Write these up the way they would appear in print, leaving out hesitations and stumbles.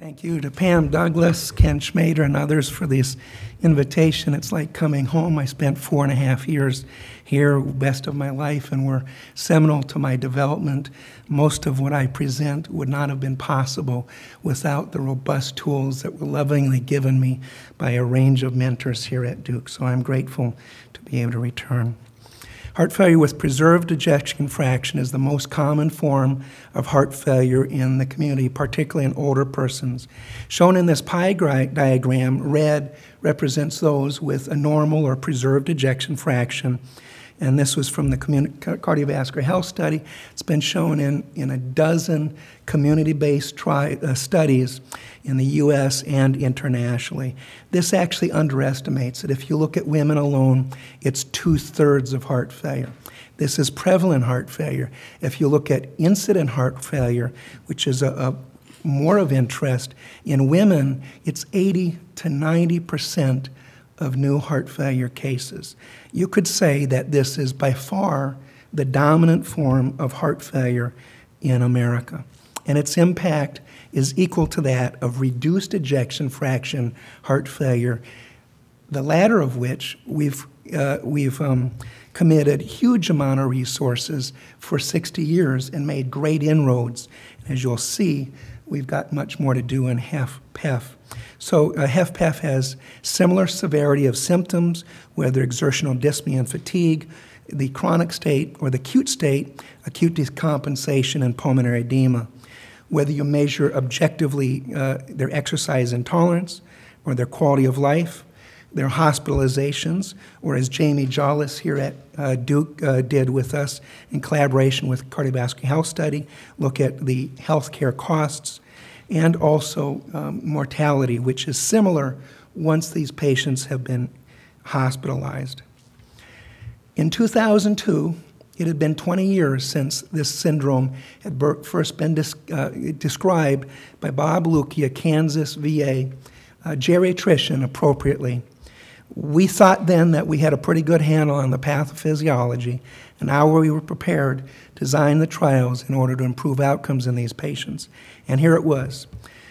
Thank you to Pam Douglas, Ken Schmader, and others for this invitation. It's like coming home. I spent 4.5 years here, best of my life, and were seminal to my development. Most of what I present would not have been possible without the robust tools that were lovingly given me by a range of mentors here at Duke. So I'm grateful to be able to return. Heart failure with preserved ejection fraction is the most common form of heart failure in the community, particularly in older persons. Shown in this pie diagram, red represents those with a normal or preserved ejection fraction. And this was from the cardiovascular health study. It's been shown in a dozen community-based studies in the U.S. and internationally. This actually underestimates it. If you look at women alone, it's 2/3 of heart failure. This is prevalent heart failure. If you look at incident heart failure, which is more of interest, in women, it's 80 to 90% of new heart failure cases. You could say that this is by far the dominant form of heart failure in America. And its impact is equal to that of reduced ejection fraction heart failure, the latter of which we've committed huge amount of resources for 60 years and made great inroads. And as you'll see, we've got much more to do in HFpEF. So HFpEF has similar severity of symptoms, whether exertional dyspnea and fatigue, the chronic state or the acute state, acute decompensation and pulmonary edema. Whether you measure objectively their exercise intolerance or their quality of life, their hospitalizations, or as Jamie Jollis here at Duke did with us in collaboration with Cardiovascular Health Study, look at the healthcare costs, and also mortality, which is similar once these patients have been hospitalized. In 2002, it had been 20 years since this syndrome had first been described by Bob Lukey, a Kansas VA geriatrician appropriately. We thought then that we had a pretty good handle on the pathophysiology, and now we were prepared to design the trials in order to improve outcomes in these patients. And here it was.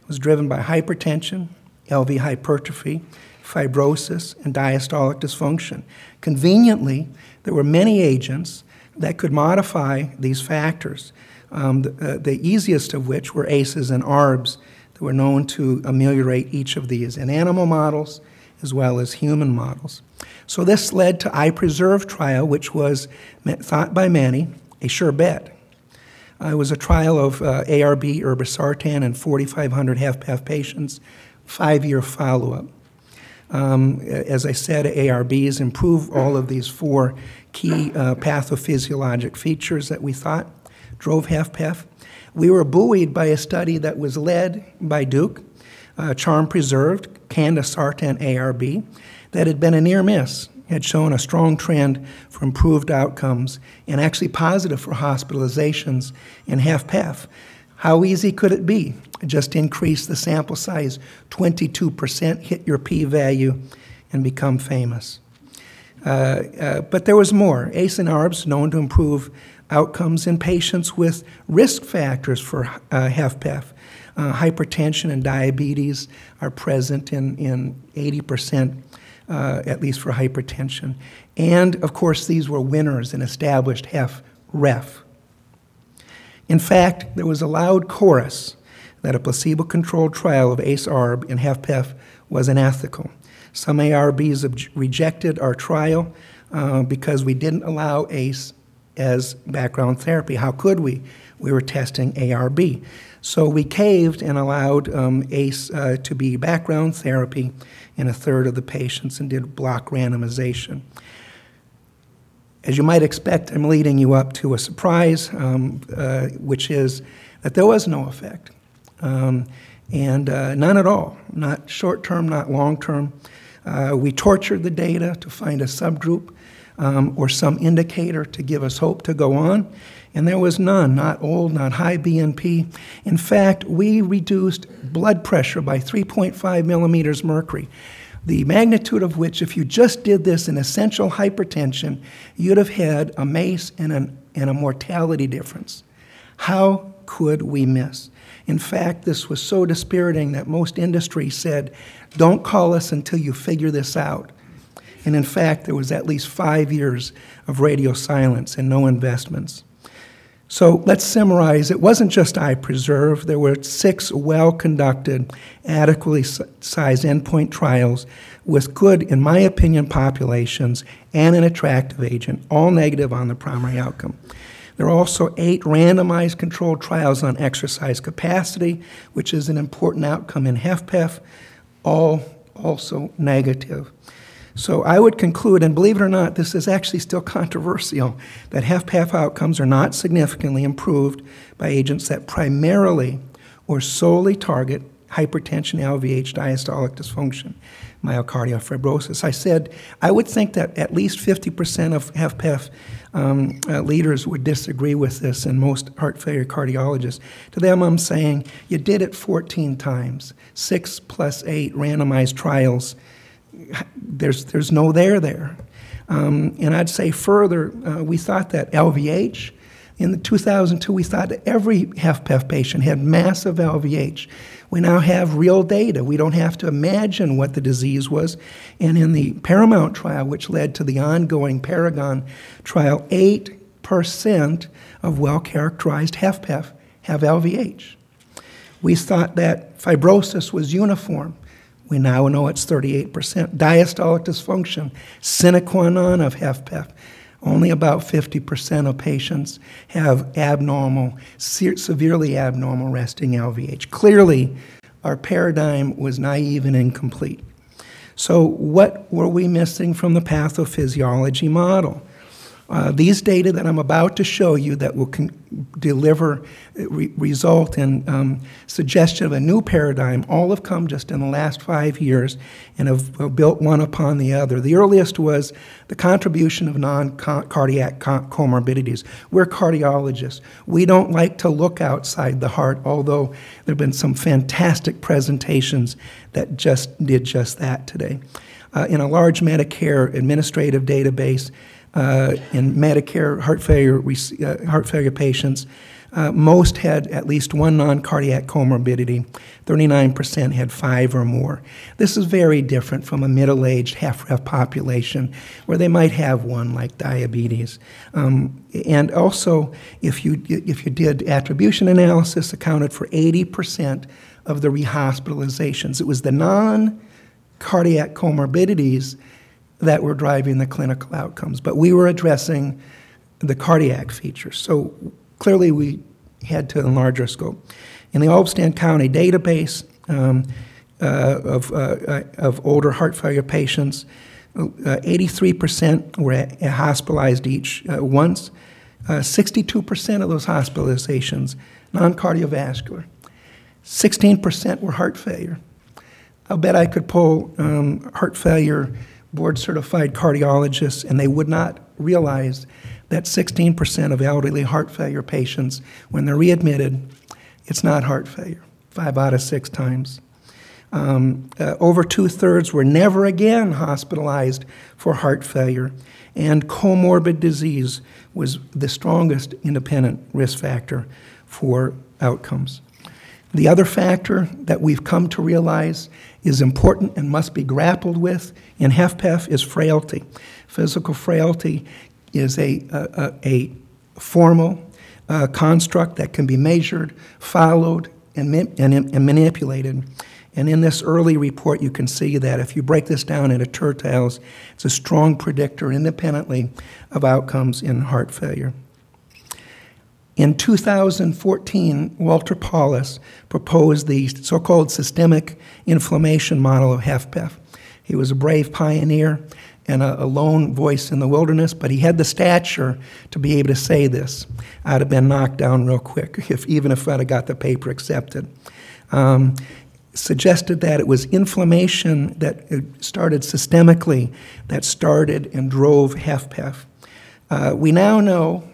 It was driven by hypertension, LV hypertrophy, fibrosis, and diastolic dysfunction. Conveniently, there were many agents that could modify these factors, the easiest of which were ACEs and ARBs that were known to ameliorate each of these in animal models as well as human models. So this led to iPreserve trial, which was thought by many a sure bet. It was a trial of ARB, irbesartan, and 4,500 HFpEF patients, 5-year follow-up. As I said, ARBs improve all of these 4 key pathophysiologic features that we thought drove HFpEF. We were buoyed by a study that was led by Duke, charm-preserved, candesartan ARB, that had been a near miss, had shown a strong trend for improved outcomes and actually positive for hospitalizations in HFpEF. How easy could it be? Just increase the sample size 22%, hit your p-value, and become famous. But there was more. ACE and ARBs known to improve outcomes in patients with risk factors for HFpEF. Hypertension and diabetes are present in 80%, at least for hypertension. And, of course, these were winners in established HFrEF. In fact, there was a loud chorus that a placebo-controlled trial of ACE-ARB in HFpEF was unethical. Some ARBs rejected our trial because we didn't allow ACE as background therapy. How could we? We were testing ARB. So we caved and allowed ACE to be background therapy in 1/3 of the patients and did block randomization. As you might expect, I'm leading you up to a surprise, which is that there was no effect, and none at all, not short-term, not long-term. We tortured the data to find a subgroup or some indicator to give us hope to go on, and there was none, not old, not high BNP. In fact, we reduced blood pressure by 3.5 millimeters mercury, the magnitude of which, if you just did this in essential hypertension, you'd have had a MACE and a mortality difference. How could we miss? In fact, this was so dispiriting that most industry said, don't call us until you figure this out. And in fact, there was at least 5 years of radio silence and no investments. So let's summarize. It wasn't just eye preserve. There were 6 well-conducted, adequately sized endpoint trials with good, in my opinion, populations and an attractive agent, all negative on the primary outcome. There are also 8 randomized controlled trials on exercise capacity, which is an important outcome in HFpEF, all also negative. So I would conclude, and believe it or not, this is actually still controversial, that HFpEF outcomes are not significantly improved by agents that primarily or solely target hypertension, LVH, diastolic dysfunction, myocardial fibrosis. I said I would think that at least 50% of HFpEF leaders would disagree with this, and most heart failure cardiologists. To them, I'm saying you did it 14 times, 6 plus 8 randomized trials. There's no there. And I'd say further, we thought that LVH, in 2002, we thought that every HFpEF patient had massive LVH. We now have real data. We don't have to imagine what the disease was. And in the Paramount trial, which led to the ongoing Paragon trial, 8% of well-characterized HFpEF have LVH. We thought that fibrosis was uniform. We now know it's 38%. Diastolic dysfunction, sine qua non of HFpEF. Only about 50% of patients have abnormal, severely abnormal resting LVH. Clearly, our paradigm was naive and incomplete. So what were we missing from the pathophysiology model? These data that I'm about to show you that will result in suggestion of a new paradigm all have come just in the last 5 years and have built one upon the other. The earliest was the contribution of non-cardiac comorbidities. We're cardiologists. We don't like to look outside the heart, although there have been some fantastic presentations that just did just that today. In a large Medicare administrative database, in Medicare heart failure patients, most had at least one non-cardiac comorbidity. 39% had 5 or more. This is very different from a middle-aged HFrEF population where they might have one, like diabetes. And also, if you did attribution analysis, accounted for 80% of the rehospitalizations. It was the non-cardiac comorbidities that were driving the clinical outcomes. But we were addressing the cardiac features. So clearly we had to enlarge our scope. In the Albany County database of older heart failure patients, 83% were hospitalized each once. 62% of those hospitalizations, non-cardiovascular. 16% were heart failure. I'll bet I could pull heart failure board-certified cardiologists, and they would not realize that 16% of elderly heart failure patients, when they're readmitted, it's not heart failure, 5 out of 6 times. Over 2/3 were never again hospitalized for heart failure, and comorbid disease was the strongest independent risk factor for outcomes. The other factor that we've come to realize is important and must be grappled with in HFpEF is frailty. Physical frailty is a formal construct that can be measured, followed, and manipulated. And in this early report, you can see that if you break this down into tertiles, it's a strong predictor independently of outcomes in heart failure. In 2014, Walter Paulus proposed the so-called systemic inflammation model of HFpEF. He was a brave pioneer and a lone voice in the wilderness, but he had the stature to be able to say this. I'd have been knocked down real quick, even if I'd have got the paper accepted. Suggested that it was inflammation that started systemically that started and drove HFpEF. We now know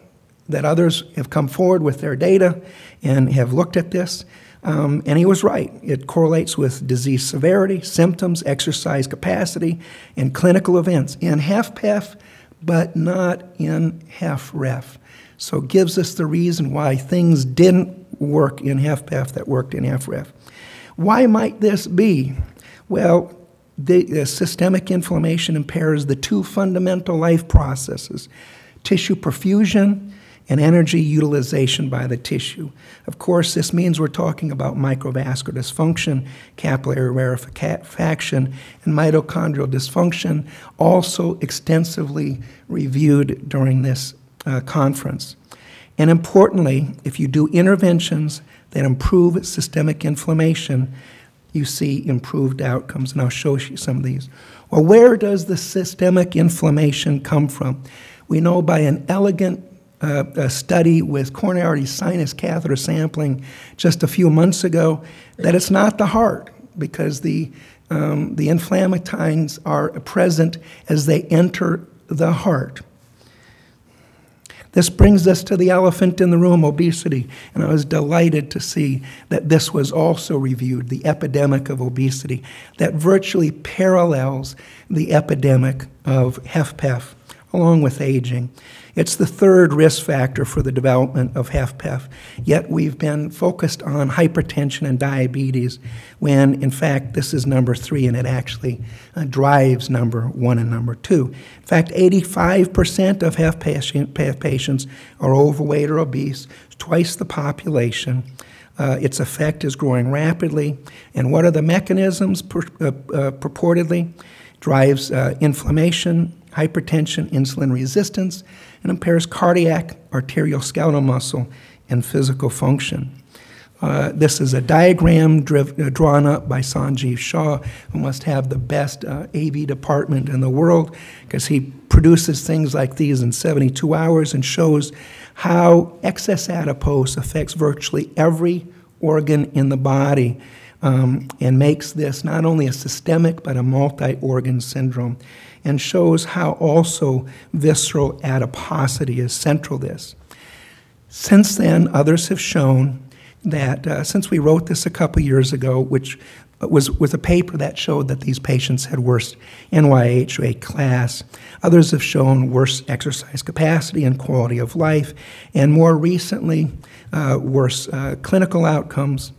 that others have come forward with their data and have looked at this, and he was right. It correlates with disease severity, symptoms, exercise capacity, and clinical events in HFpEF, but not in HFrEF. So it gives us the reason why things didn't work in HFpEF that worked in FREF. Why might this be? Well, the systemic inflammation impairs the two fundamental life processes, tissue perfusion and energy utilization by the tissue. Of course, this means we're talking about microvascular dysfunction, capillary rarefaction, and mitochondrial dysfunction, also extensively reviewed during this conference. And importantly, if you do interventions that improve systemic inflammation, you see improved outcomes, and I'll show you some of these. Well, where does the systemic inflammation come from? We know by an elegant study with coronary artery sinus catheter sampling just a few months ago that it's not the heart, because the inflammations are present as they enter the heart. This brings us to the elephant in the room, obesity, and I was delighted to see that this was also reviewed, the epidemic of obesity, that virtually parallels the epidemic of HFpEF, along with aging. It's the third risk factor for the development of HFpEF, yet we've been focused on hypertension and diabetes when, in fact, this is number 3, and it actually drives number 1 and number 2. In fact, 85% of HFpEF patients are overweight or obese, twice the population. Its effect is growing rapidly. And what are the mechanisms purportedly? Drives inflammation, hypertension, insulin resistance, and impairs cardiac, arterial skeletal muscle, and physical function. This is a diagram drawn up by Sanjeev Shah, who must have the best AV department in the world, because he produces things like these in 72 hours and shows how excess adipose affects virtually every organ in the body, and makes this not only a systemic but a multi-organ syndrome, and shows how also visceral adiposity is central to this. Since then, others have shown that since we wrote this a couple years ago, which was a paper that showed that these patients had worse NYHA class, others have shown worse exercise capacity and quality of life, and more recently, worse clinical outcomes.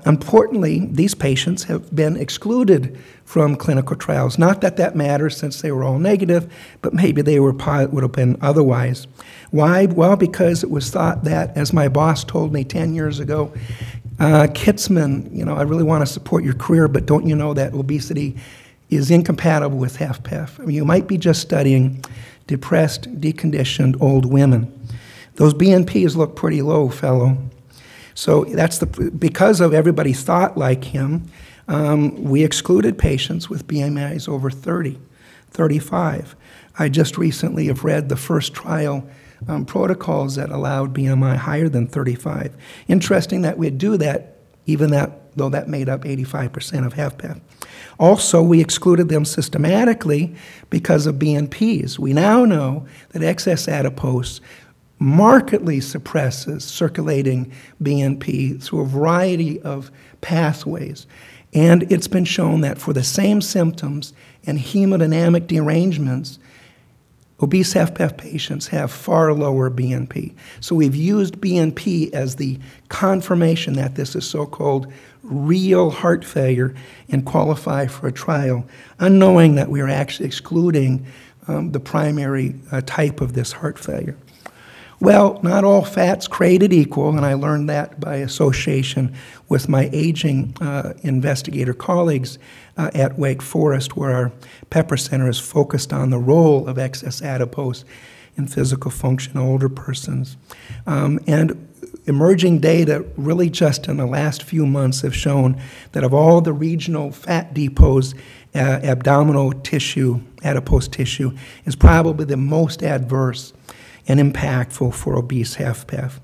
Importantly, these patients have been excluded from clinical trials. Not that that matters since they were all negative, but maybe they would have been otherwise. Why? Well, because it was thought that, as my boss told me 10 years ago, Kitzman, you know, I really want to support your career, but don't you know that obesity is incompatible with HFpEF? I mean, you might be just studying depressed, deconditioned old women. Those BNPs look pretty low, fellow. So that's because of everybody thought like him, we excluded patients with BMIs over 30, 35. I just recently have read the first trial protocols that allowed BMI higher than 35. Interesting that we'd do that, even though that made up 85% of HFpEF. Also, we excluded them systematically because of BNPs. We now know that excess adipose markedly suppresses circulating BNP through a variety of pathways. And it's been shown that for the same symptoms and hemodynamic derangements, obese HFpEF patients have far lower BNP. So we've used BNP as the confirmation that this is so-called real heart failure and qualify for a trial, unknowing that we are actually excluding the primary type of this heart failure. Well, not all fat's created equal, and I learned that by association with my aging investigator colleagues at Wake Forest, where our Pepper Center is focused on the role of excess adipose in physical function in older persons. And emerging data really just in the last few months have shown that of all the regional fat depots, abdominal tissue, adipose tissue, is probably the most adverse and impactful for obese HFpEF.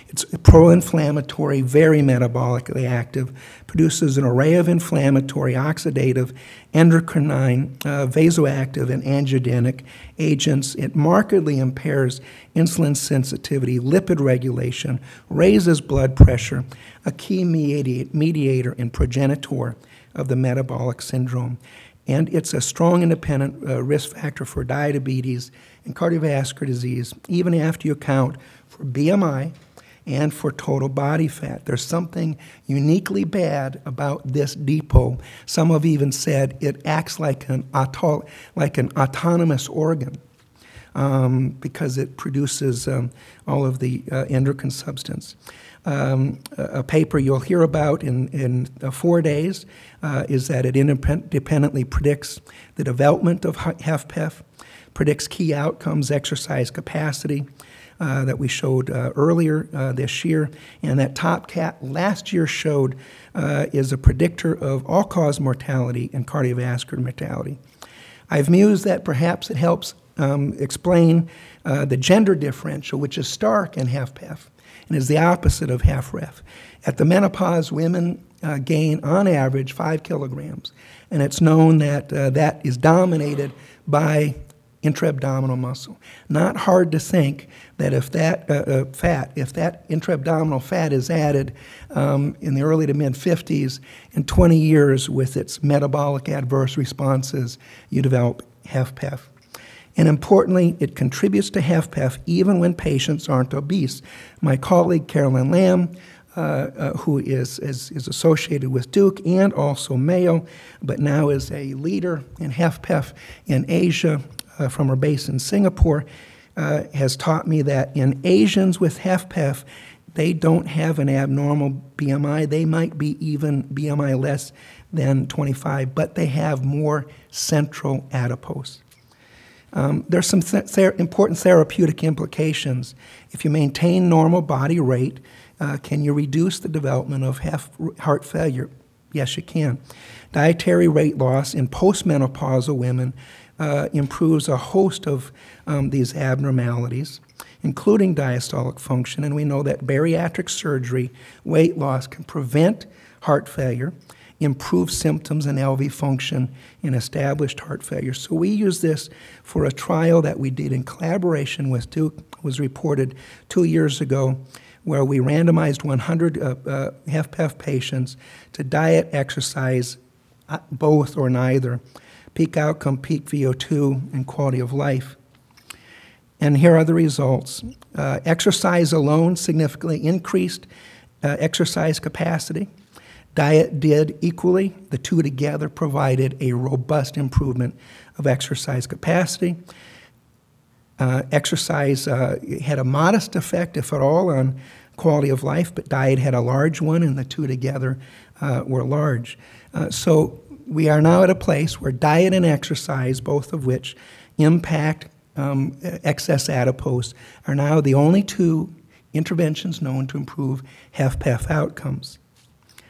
It's pro-inflammatory, very metabolically active, produces an array of inflammatory, oxidative, endocrine, vasoactive, and angiogenic agents. It markedly impairs insulin sensitivity, lipid regulation, raises blood pressure, a key mediator and progenitor of the metabolic syndrome. And it's a strong independent risk factor for diabetes and cardiovascular disease, even after you account for BMI and for total body fat. There's something uniquely bad about this depot. Some have even said it acts like an autonomous organ because it produces all of the endocrine substance. A paper you'll hear about in 4 days is that it independently predicts the development of HFpEF, predicts key outcomes, exercise capacity, that we showed earlier this year, and that top cat last year showed is a predictor of all-cause mortality and cardiovascular mortality. I've mused that perhaps it helps explain the gender differential, which is stark in HFpEF and is the opposite of HFrEF. At the menopause, women gain on average 5 kilograms, and it's known that that is dominated by intra-abdominal muscle. Not hard to think that if that if that intra-abdominal fat is added in the early to mid-50s, in 20 years with its metabolic adverse responses, you develop HFpEF. And importantly, it contributes to HFpEF even when patients aren't obese. My colleague Carolyn Lamb, who is associated with Duke and also Mayo, but now is a leader in HFpEF in Asia, from her base in Singapore, has taught me that in Asians with HFpEF, they don't have an abnormal BMI. They might be even BMI less than 25, but they have more central adipose. There's some important therapeutic implications. If you maintain normal body rate, can you reduce the development of heart failure? Yes, you can. Dietary weight loss in postmenopausal women improves a host of these abnormalities, including diastolic function, and we know that bariatric surgery, weight loss, can prevent heart failure, improve symptoms and LV function in established heart failure. So we use this for a trial that we did in collaboration with Duke, was reported 2 years ago, where we randomized 100 HFpEF patients to diet, exercise, both or neither, peak outcome, peak VO2, and quality of life. And here are the results. Exercise alone significantly increased exercise capacity. Diet did equally. The two together provided a robust improvement of exercise capacity. Exercise had a modest effect, if at all, on quality of life, but diet had a large one, and the two together were large. So we are now at a place where diet and exercise, both of which impact excess adipose, are now the only two interventions known to improve HFpEF outcomes.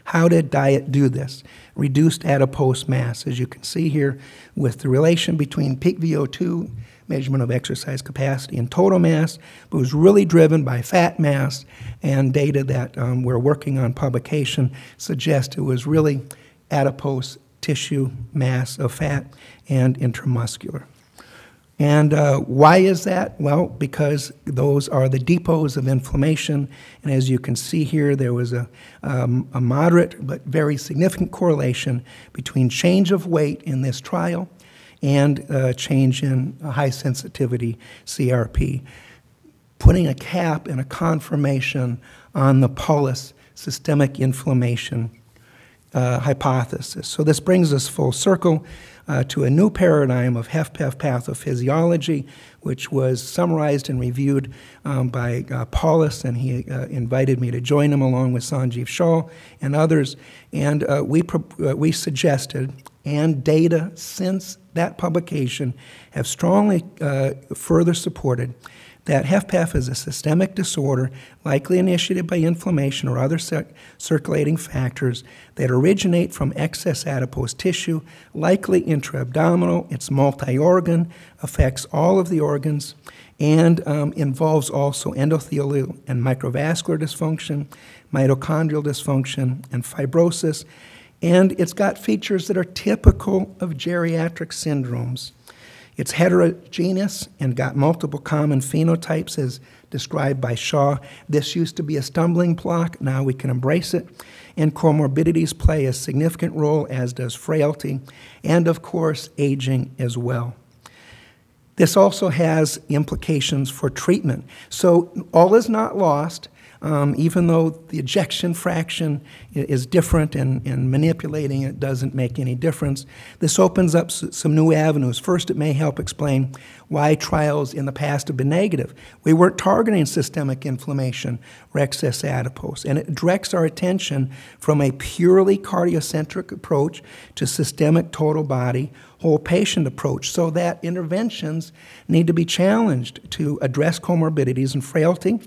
How did diet do this? Reduced adipose mass, as you can see here, with the relation between peak VO2, measurement of exercise capacity, and total mass, but was really driven by fat mass, and data that we're working on publication suggest it was really adipose tissue mass of fat and intramuscular. And why is that? Well, because those are the depots of inflammation, and as you can see here, there was a moderate but very significant correlation between change of weight in this trial and change in high sensitivity CRP, putting a cap and a confirmation on the Paulus systemic inflammation hypothesis. So this brings us full circle to a new paradigm of HFpEF pathophysiology, which was summarized and reviewed by Paulus, and he invited me to join him along with Sanjeev Shah and others. And we suggested, and data since that publication have strongly further supported, that HFpEF is a systemic disorder likely initiated by inflammation or other circulating factors that originate from excess adipose tissue, likely intra-abdominal. It's multi-organ, affects all of the organs, and involves also endothelial and microvascular dysfunction, mitochondrial dysfunction, and fibrosis. And it's got features that are typical of geriatric syndromes. It's heterogeneous and got multiple common phenotypes as described by Shaw. This used to be a stumbling block. Now we can embrace it. And comorbidities play a significant role, as does frailty, and of course, aging as well. This also has implications for treatment. So all is not lost. Even though the ejection fraction is different and manipulating it doesn't make any difference, this opens up some new avenues. First, it may help explain why trials in the past have been negative. We weren't targeting systemic inflammation or excess adipose, and it directs our attention from a purely cardiocentric approach to systemic total body, whole patient approach, so that interventions need to be challenged to address comorbidities and frailty,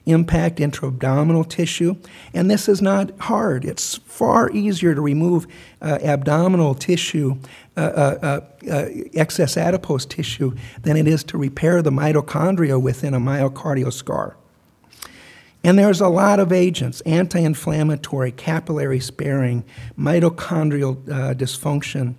impact intra-abdominal tissue, and this is not hard. It's far easier to remove abdominal tissue, excess adipose tissue, than it is to repair the mitochondria within a myocardial scar. And there's a lot of agents: anti-inflammatory, capillary sparing, mitochondrial dysfunction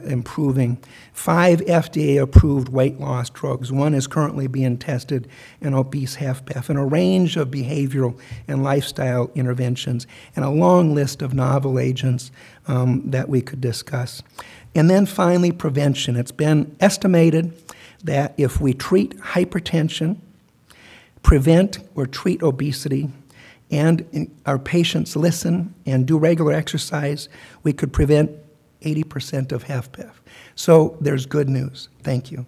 improving, 5 FDA-approved weight loss drugs. 1 is currently being tested in obese HFpEF, and a range of behavioral and lifestyle interventions, and a long list of novel agents that we could discuss. And then finally, prevention. It's been estimated that if we treat hypertension, prevent or treat obesity, and our patients listen and do regular exercise, we could prevent 80% of HFpEF. So there's good news. Thank you.